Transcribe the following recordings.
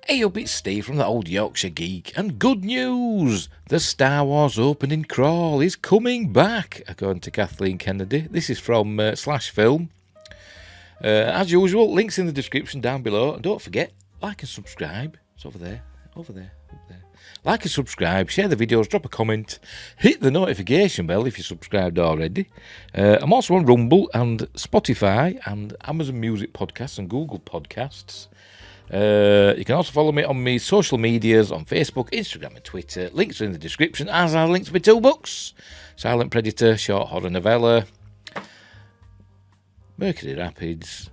Hey up, it's Steve from the old Yorkshire Geek, and good news! The Star Wars opening crawl is coming back, according to Kathleen Kennedy. This is from Slash Film. As usual, links in the description down below, and don't forget, like and subscribe. It's over there, up there. Like and subscribe, share the videos, drop a comment, hit the notification bell if you're subscribed already. I'm also on Rumble and Spotify and Amazon Music Podcasts and Google Podcasts. You can also follow me on my social medias on Facebook, Instagram and Twitter. Links are in the description, as are links to my 2 books. Silent Predator, short horror novella. Mercury Rapids.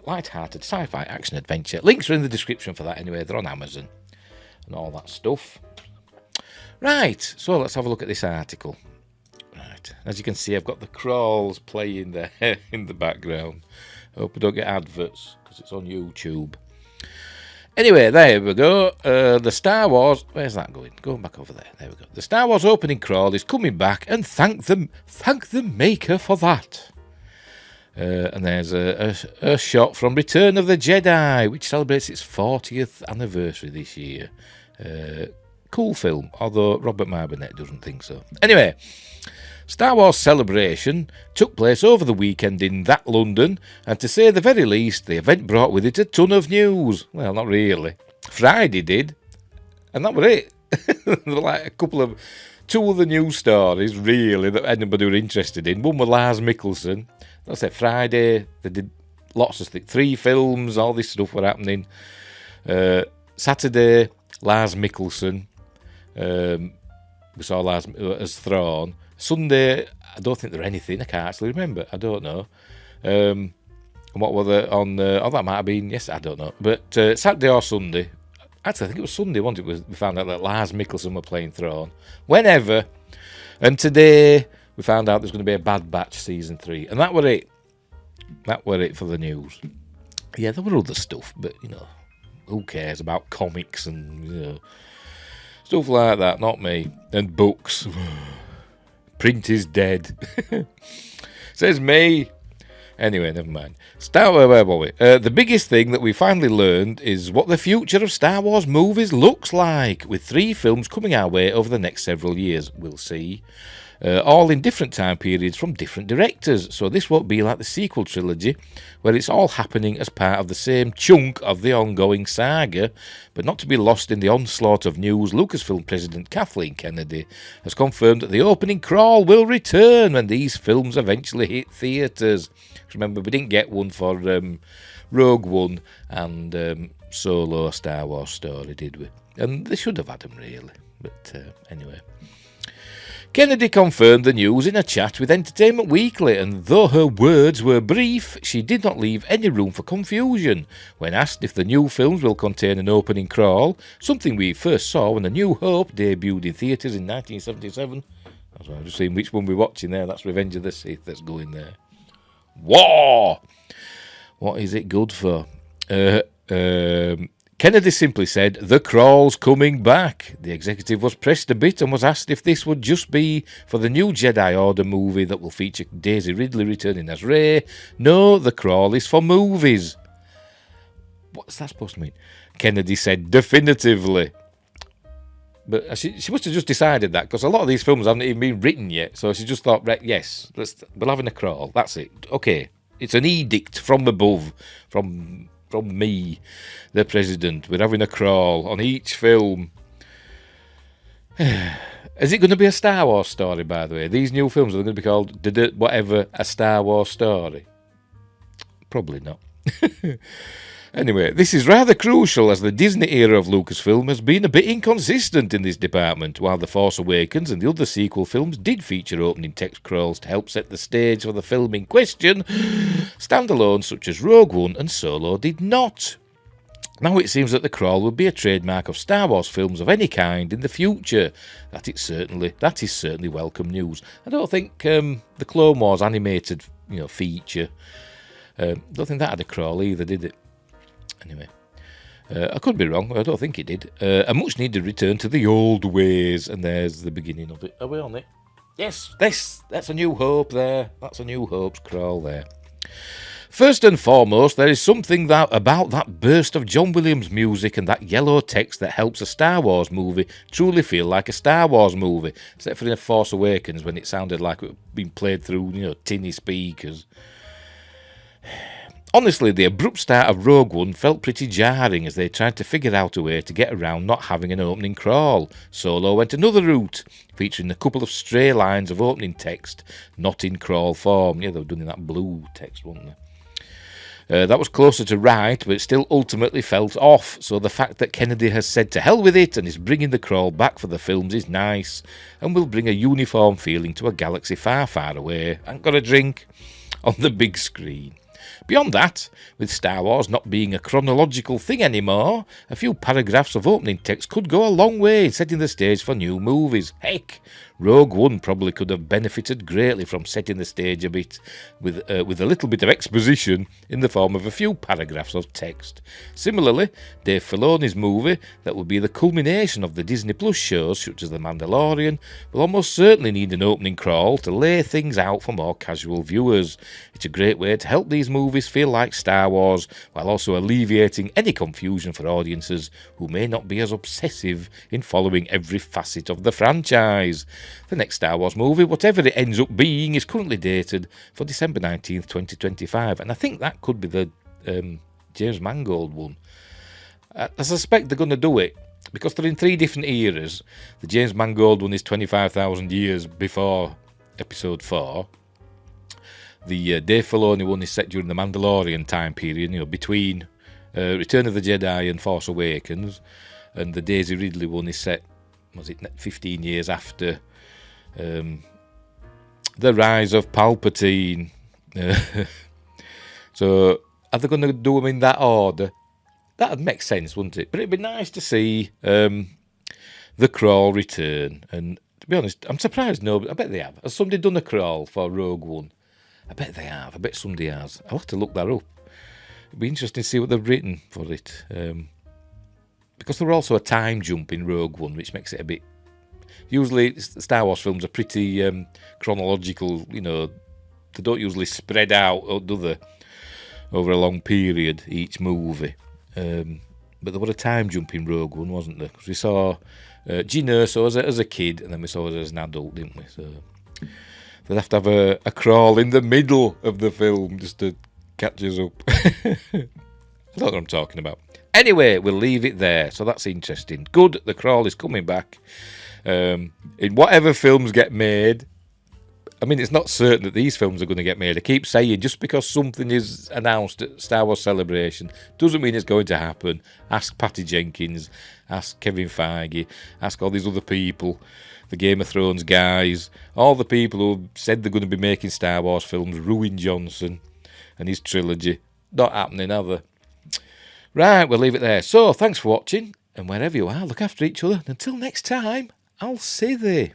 Light-hearted sci-fi action adventure. Links are in the description for that anyway. They're on Amazon and all that stuff. Right, so let's have a look at this article. Right, as you can see, I've got the crawls playing there in the background. I hope I don't get adverts, because it's on YouTube. Anyway, there we go. The Star Wars... Where's that going? Going back over there. There we go. The Star Wars opening crawl is coming back, and thank the maker for that. And there's a shot from Return of the Jedi, which celebrates its 40th anniversary this year. Cool film, although Robert Marbinet doesn't think so. Anyway... Star Wars Celebration took place over the weekend in that London, and to say the very least, the event brought with it a ton of news. Well, not really. Friday did, and that was it. There were like two other news stories, really, that anybody were interested in. One was Lars Mikkelsen. That's it, Friday, they did lots of things. 3 films, all this stuff were happening. Saturday, Lars Mikkelsen. We saw Lars as Thrawn. Sunday, I don't think there were anything. I can't actually remember. I don't know. And what were they on? That might have been, yes, I don't know. But Saturday or Sunday, actually, I think it was Sunday, wasn't it? We found out that Lars Mikkelsen were playing Thrawn. Whenever. And today, we found out there's going to be a Bad Batch Season 3. And that were it. That were it for the news. Yeah, there were other stuff, but, who cares about comics and, stuff like that. Not me. And books. Print is dead. Says me. Anyway, never mind. Where were we? The biggest thing that we finally learned is what the future of Star Wars movies looks like, with 3 films coming our way over the next several years. We'll see. All in different time periods from different directors, so this won't be like the sequel trilogy, where it's all happening as part of the same chunk of the ongoing saga. But not to be lost in the onslaught of news, Lucasfilm President Kathleen Kennedy has confirmed that the opening crawl will return when these films eventually hit theatres. Remember, we didn't get one for Rogue One and Solo, a Star Wars story, did we? And they should have had them, really. But anyway... Kennedy confirmed the news in a chat with Entertainment Weekly, and though her words were brief, she did not leave any room for confusion. When asked if the new films will contain an opening crawl, something we first saw when A New Hope debuted in theatres in 1977. I'm just seeing which one we're watching there. That's Revenge of the Sith that's going there. War! What is it good for? Kennedy simply said, "The crawl's coming back." The executive was pressed a bit and was asked if this would just be for the new Jedi Order movie that will feature Daisy Ridley returning as Rey. No, the crawl is for movies. What's that supposed to mean? Kennedy said definitively. But she must have just decided that, because a lot of these films haven't even been written yet. So she just thought, right, yes, we're having a crawl. That's it. Okay. It's an edict from above, from me, the president. We're having a crawl on each film. Is it going to be a Star Wars story, by the way? These new films are going to be called whatever, a Star Wars story? Probably not. Anyway, this is rather crucial, as the Disney era of Lucasfilm has been a bit inconsistent in this department. While The Force Awakens and the other sequel films did feature opening text crawls to help set the stage for the film in question, standalones such as Rogue One and Solo did not. Now it seems that the crawl will be a trademark of Star Wars films of any kind in the future. That is certainly welcome news. I don't think the Clone Wars animated feature, don't think that had a crawl either, did it? Anyway, I could be wrong. I don't think it did. A much-needed return to the old ways, and there's the beginning of it. Are we on it? Yes, that's A New Hope there. That's A New Hope's crawl there. First and foremost, there is something about that burst of John Williams music and that yellow text that helps a Star Wars movie truly feel like a Star Wars movie, except for in Force Awakens when it sounded like it had been played through, tinny speakers. Honestly, the abrupt start of Rogue One felt pretty jarring as they tried to figure out a way to get around not having an opening crawl. Solo went another route, featuring a couple of stray lines of opening text, not in crawl form. Yeah, they were doing that blue text, weren't they? That was closer to right, but it still ultimately felt off, so the fact that Kennedy has said to hell with it and is bringing the crawl back for the films is nice, and will bring a uniform feeling to a galaxy far, far away, and got a drink, on the big screen. Beyond that, with Star Wars not being a chronological thing anymore, a few paragraphs of opening text could go a long way in setting the stage for new movies. Heck, Rogue One probably could have benefited greatly from setting the stage a bit, with a little bit of exposition in the form of a few paragraphs of text. Similarly, Dave Filoni's movie, that would be the culmination of the Disney Plus shows such as The Mandalorian, will almost certainly need an opening crawl to lay things out for more casual viewers. It's a great way to help these movies feel like Star Wars, while also alleviating any confusion for audiences who may not be as obsessive in following every facet of the franchise. The next Star Wars movie, whatever it ends up being, is currently dated for December 19th, 2025, and I think that could be the James Mangold one. I suspect they're going to do it, because they're in 3 different eras. The James Mangold one is 25,000 years before Episode 4. The Dave Filoni one is set during the Mandalorian time period, between Return of the Jedi and Force Awakens, and the Daisy Ridley one is set, 15 years after the rise of Palpatine. So, are they going to do them in that order? That would make sense, wouldn't it? But it'd be nice to see the crawl return. And to be honest, I'm surprised nobody. I bet they have. Has somebody done a crawl for Rogue One? I bet they have. I bet somebody has. I'll have to look that up. It'd be interesting to see what they've written for it. Because there were also a time jump in Rogue One, which makes it a bit... Usually, Star Wars films are pretty chronological, They don't usually spread out, do they, over a long period, each movie. But there was a time jump in Rogue One, wasn't there? Because we saw Gene Erso as a kid, and then we saw her as an adult, didn't we? So they'd have to have a crawl in the middle of the film just to catch us up. I don't know what I'm talking about. Anyway, we'll leave it there. So that's interesting. Good, the crawl is coming back. In whatever films get made, I mean, it's not certain that these films are going to get made. I keep saying, just because something is announced at Star Wars Celebration doesn't mean it's going to happen. Ask Patty Jenkins, ask Kevin Feige, ask all these other people, the Game of Thrones guys, all the people who said they're going to be making Star Wars films, Ruin Johnson and his trilogy. Not happening, are they? Right, we'll leave it there. So, thanks for watching, and wherever you are, look after each other. Until next time, I'll see thee.